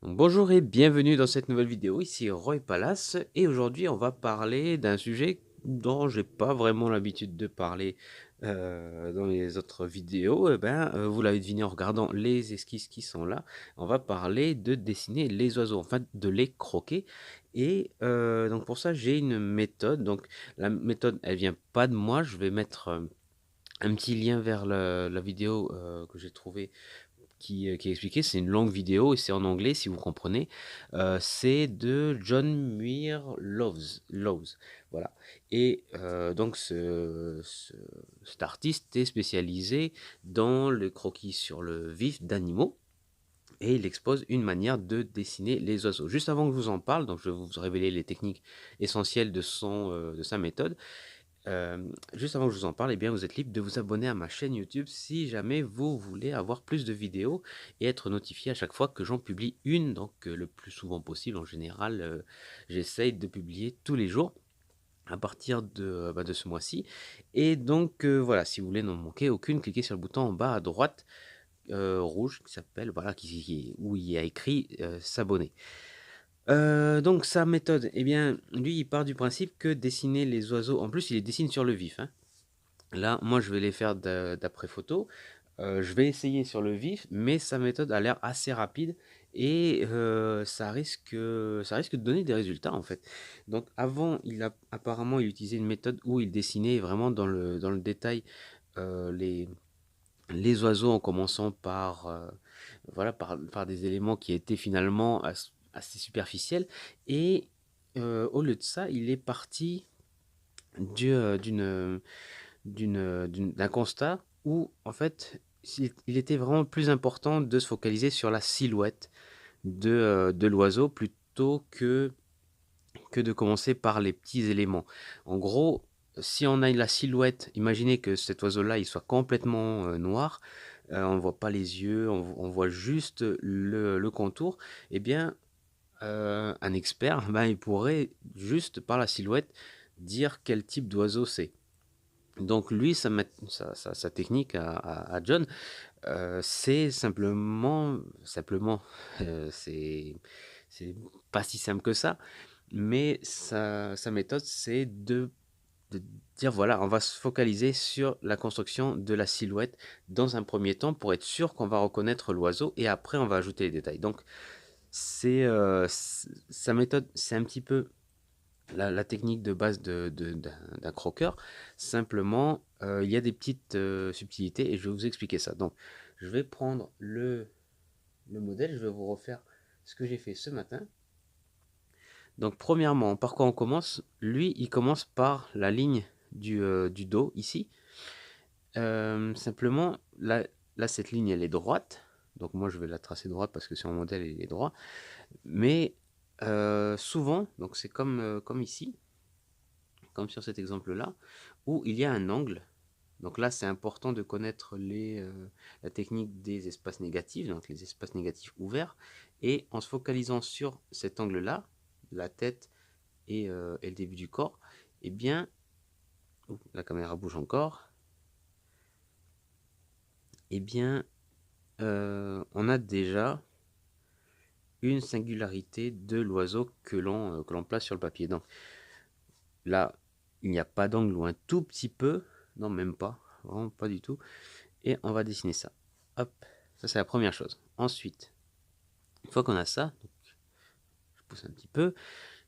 Donc, bonjour et bienvenue dans cette nouvelle vidéo, ici Roy Palace et aujourd'hui on va parler d'un sujet dont j'ai pas vraiment l'habitude de parler dans les autres vidéos. Vous l'avez deviné en regardant les esquisses qui sont là, on va parler de dessiner les oiseaux, enfin de les croquer. Et donc pour ça j'ai une méthode, donc la méthode elle vient pas de moi, je vais mettre un petit lien vers la vidéo que j'ai trouvée qui est expliqué. C'est une longue vidéo et c'est en anglais si vous comprenez. C'est de John Muir Laws. Voilà. Et donc cet artiste est spécialisé dans le croquis sur le vif d'animaux. Et il expose une manière de dessiner les oiseaux. Juste avant que je vous en parle, donc je vais vous révéler les techniques essentielles de sa méthode. Juste avant que je vous en parle, eh bien, vous êtes libre de vous abonner à ma chaîne YouTube si jamais vous voulez avoir plus de vidéos et être notifié à chaque fois que j'en publie une. Donc, le plus souvent possible, en général, j'essaye de publier tous les jours à partir de ce mois-ci. Et donc, voilà, si vous voulez n'en manquer aucune, cliquez sur le bouton en bas à droite rouge qui s'appelle, voilà, où il y a écrit s'abonner. Donc sa méthode, eh bien, lui, il part du principe que dessiner les oiseaux, en plus, il les dessine sur le vif, hein. Là, moi, je vais les faire d'après photo. Je vais essayer sur le vif, mais sa méthode a l'air assez rapide et ça risque de donner des résultats en fait. Donc avant, apparemment, il utilisait une méthode où il dessinait vraiment dans le détail les oiseaux en commençant par des éléments qui étaient finalement assez superficiels. Et au lieu de ça, il est parti du- euh, d'une d'un constat où, en fait, il était vraiment plus important de se focaliser sur la silhouette de l'oiseau plutôt que de commencer par les petits éléments. En gros, si on a la silhouette, imaginez que cet oiseau-là, il soit complètement noir, on ne voit pas les yeux, on voit juste le contour, eh bien, un expert, ben, il pourrait juste par la silhouette dire quel type d'oiseau c'est. Donc lui, sa technique à John, c'est simplement, c'est pas si simple que ça, mais sa méthode, c'est de dire, voilà, on va se focaliser sur la construction de la silhouette dans un premier temps pour être sûr qu'on va reconnaître l'oiseau et après on va ajouter les détails. Donc sa méthode, c'est un petit peu la technique de base d'un croqueur. Simplement, il y a des petites subtilités et je vais vous expliquer ça. Donc, je vais prendre le modèle, je vais vous refaire ce que j'ai fait ce matin. Donc, premièrement, par quoi on commence? Lui, il commence par la ligne du dos, ici. Simplement, là, cette ligne, elle est droite. Donc, moi, je vais la tracer droite parce que sur mon modèle, il est droit. Mais souvent, donc c'est comme ici, comme sur cet exemple-là, où il y a un angle. Donc là, c'est important de connaître la technique des espaces négatifs, donc les espaces négatifs ouverts. Et en se focalisant sur cet angle-là, la tête et le début du corps, eh bien, la caméra bouge encore, eh bien, on a déjà une singularité de l'oiseau que l'on place sur le papier. Donc là, il n'y a pas d'angle ou un tout petit peu, non même pas, vraiment pas du tout. Et on va dessiner ça. Hop, ça c'est la première chose. Ensuite, une fois qu'on a ça, donc, je pousse un petit peu,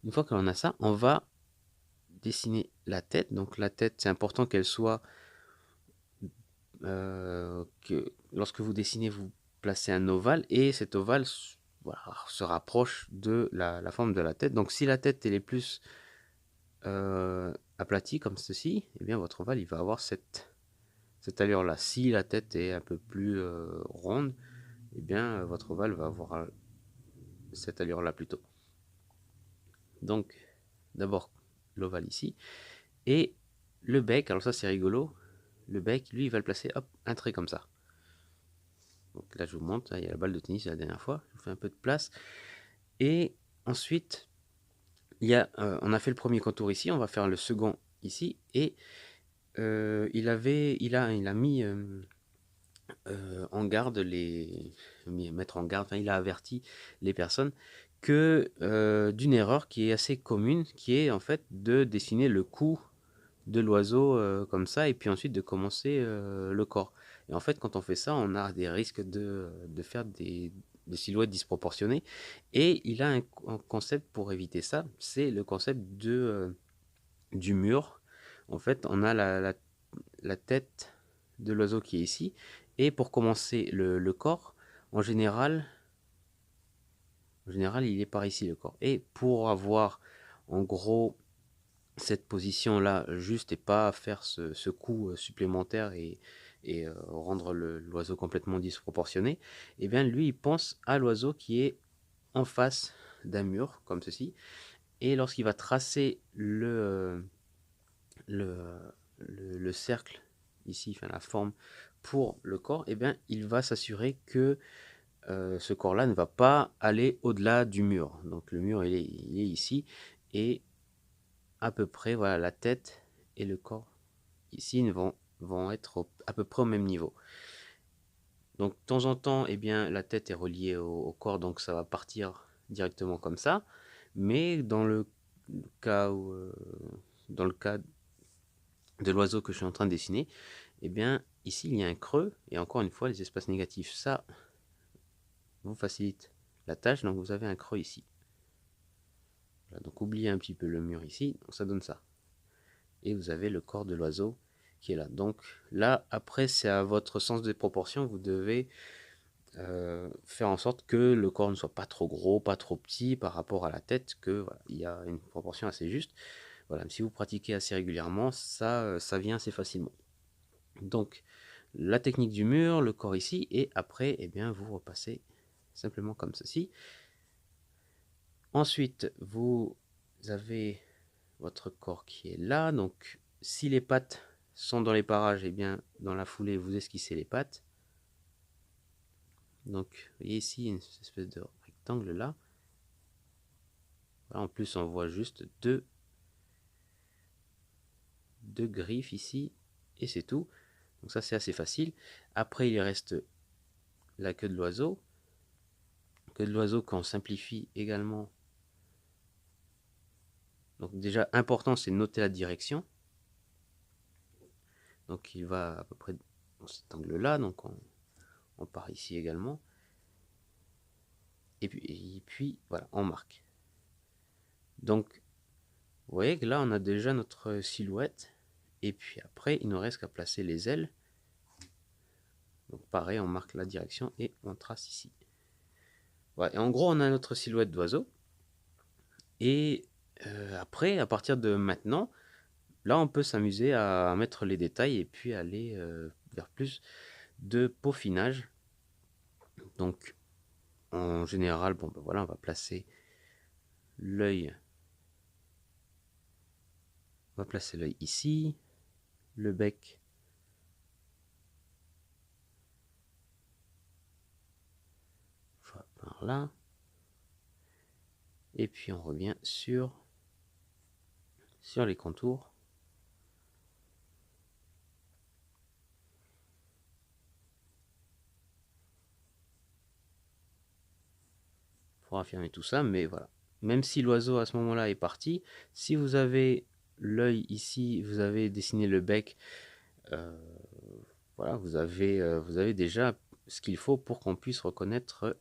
une fois qu'on a ça, on va dessiner la tête. Donc la tête, c'est important qu'elle soit, que lorsque vous dessinez, vous placez un ovale et cet ovale voilà, se rapproche de la forme de la tête. Donc si la tête elle est plus aplatie comme ceci, eh bien votre ovale il va avoir cette allure-là. Si la tête est un peu plus ronde, eh bien votre ovale va avoir cette allure-là plutôt. Donc, d'abord l'ovale ici. Et le bec, alors ça c'est rigolo, le bec, lui, il va le placer, hop, un trait comme ça. Donc là, je vous montre, il y a la balle de tennis la dernière fois, je vous fais un peu de place. Et ensuite, on a fait le premier contour ici, on va faire le second ici. Et il a mis en garde mettre en garde, enfin, il a averti les personnes que d'une erreur qui est assez commune, qui est en fait de dessiner le cou de l'oiseau comme ça, et puis ensuite de commencer le corps. Et en fait, quand on fait ça, on a des risques de faire des silhouettes disproportionnées. Et il a un concept pour éviter ça, c'est le concept du mur. En fait, on a la tête de l'oiseau qui est ici, et pour commencer le corps, en général, il est par ici le corps. Et pour avoir en gros cette position là juste et pas faire ce coup supplémentaire et rendre l'oiseau complètement disproportionné, et bien lui il pense à l'oiseau qui est en face d'un mur comme ceci, et lorsqu'il va tracer le, le cercle ici, enfin la forme pour le corps, et bien il va s'assurer que ce corps là ne va pas aller au-delà du mur. Donc le mur il est ici, et à peu près voilà, la tête et le corps ici vont être à peu près au même niveau. Donc de temps en temps, eh bien, la tête est reliée au corps, donc ça va partir directement comme ça. Mais dans le cas dans le cas de l'oiseau que je suis en train de dessiner, eh bien, ici il y a un creux, et encore une fois, les espaces négatifs, ça vous facilite la tâche, donc vous avez un creux ici. Voilà, donc oubliez un petit peu le mur ici, donc ça donne ça. Et vous avez le corps de l'oiseau qui est là. Donc là, après, c'est à votre sens des proportions. Vous devez faire en sorte que le corps ne soit pas trop gros, pas trop petit par rapport à la tête, que voilà, il y a une proportion assez juste. Voilà, si vous pratiquez assez régulièrement, ça vient assez facilement. Donc la technique du mur, le corps ici, et après, eh bien, vous repassez simplement comme ceci. Ensuite, vous avez votre corps qui est là. Donc, si les pattes sont dans les parages, et bien, dans la foulée, vous esquissez les pattes. Donc, vous voyez ici, une espèce de rectangle là. Voilà, en plus, on voit juste deux griffes ici, et c'est tout. Donc ça, c'est assez facile. Après, il reste la queue de l'oiseau. Queue de l'oiseau qu'on simplifie également. Donc déjà, important, c'est de noter la direction. Donc il va à peu près dans cet angle-là. Donc on part ici également. Et puis voilà, on marque. Donc, vous voyez que là, on a déjà notre silhouette. Et puis après, il ne reste qu'à placer les ailes. Donc pareil, on marque la direction et on trace ici. Voilà. Et en gros, on a notre silhouette d'oiseau. Et après, à partir de maintenant, là, on peut s'amuser à mettre les détails et puis aller vers plus de peaufinage. Donc, en général, bon, ben voilà, on va placer l'œil. On va placer l'œil ici, le bec par là, et puis on revient sur les contours. Pour affirmer tout ça, mais voilà. Même si l'oiseau à ce moment-là est parti, si vous avez l'œil ici, vous avez dessiné le bec, euh, voilà, vous avez déjà ce qu'il faut pour qu'on puisse reconnaître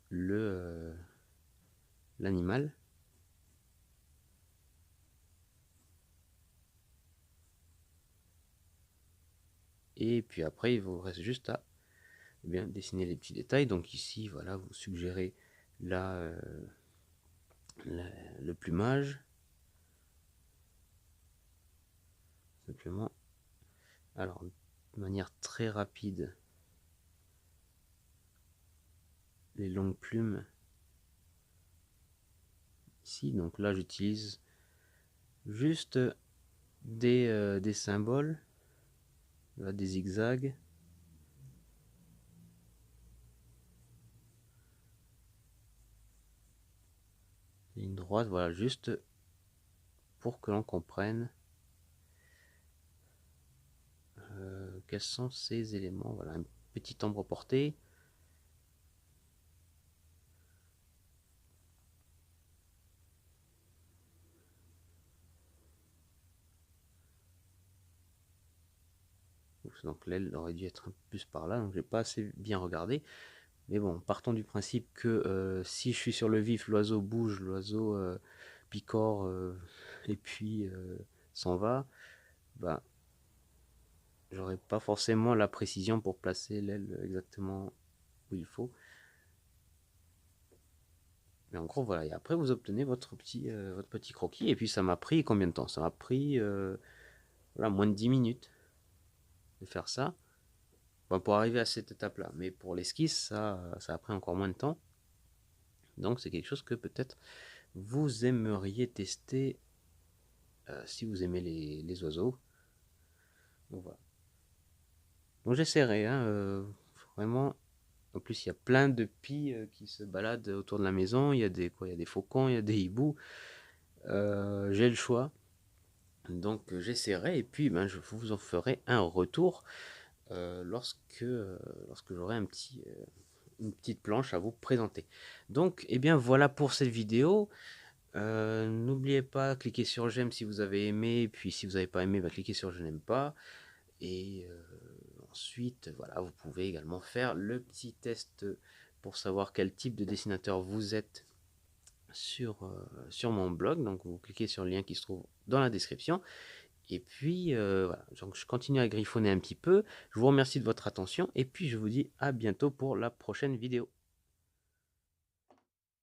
l'animal. Et puis après, il vous reste juste à bien dessiner les petits détails. Donc ici, voilà, vous suggérez là le plumage. Simplement, alors de manière très rapide, les longues plumes ici. Donc là, j'utilise juste des symboles, là, des zigzags. Ligne droite, voilà, juste pour que l'on comprenne quels sont ces éléments. Voilà, un petite ombre portée. Donc l'aile aurait dû être un peu plus par là, donc j'ai pas assez bien regardé. Mais bon, partons du principe que si je suis sur le vif, l'oiseau bouge, l'oiseau picore et puis s'en va, bah, j'aurais pas forcément la précision pour placer l'aile exactement où il faut. Mais en gros, voilà. Et après, vous obtenez votre petit croquis. Et puis, ça m'a pris combien de temps? Ça m'a pris voilà, moins de 10 minutes de faire ça. Enfin, pour arriver à cette étape-là. Mais pour l'esquisse, ça a pris encore moins de temps. Donc, c'est quelque chose que peut-être vous aimeriez tester si vous aimez les oiseaux. Donc, voilà. Donc, j'essaierai. Hein, vraiment. En plus, il y a plein de pies qui se baladent autour de la maison. Il y a il y a des faucons, il y a des hiboux. J'ai le choix. Donc j'essaierai et puis ben, je vous en ferai un retour lorsque j'aurai une petite planche à vous présenter. Donc eh bien voilà pour cette vidéo. N'oubliez pas, cliquez sur j'aime si vous avez aimé, et puis si vous n'avez pas aimé, bah, cliquez sur je n'aime pas. Et ensuite, voilà, vous pouvez également faire le petit test pour savoir quel type de dessinateur vous êtes sur mon blog. Donc vous cliquez sur le lien qui se trouve dans la description. Et puis voilà, donc je continue à griffonner un petit peu. Je vous remercie de votre attention et puis je vous dis à bientôt pour la prochaine vidéo.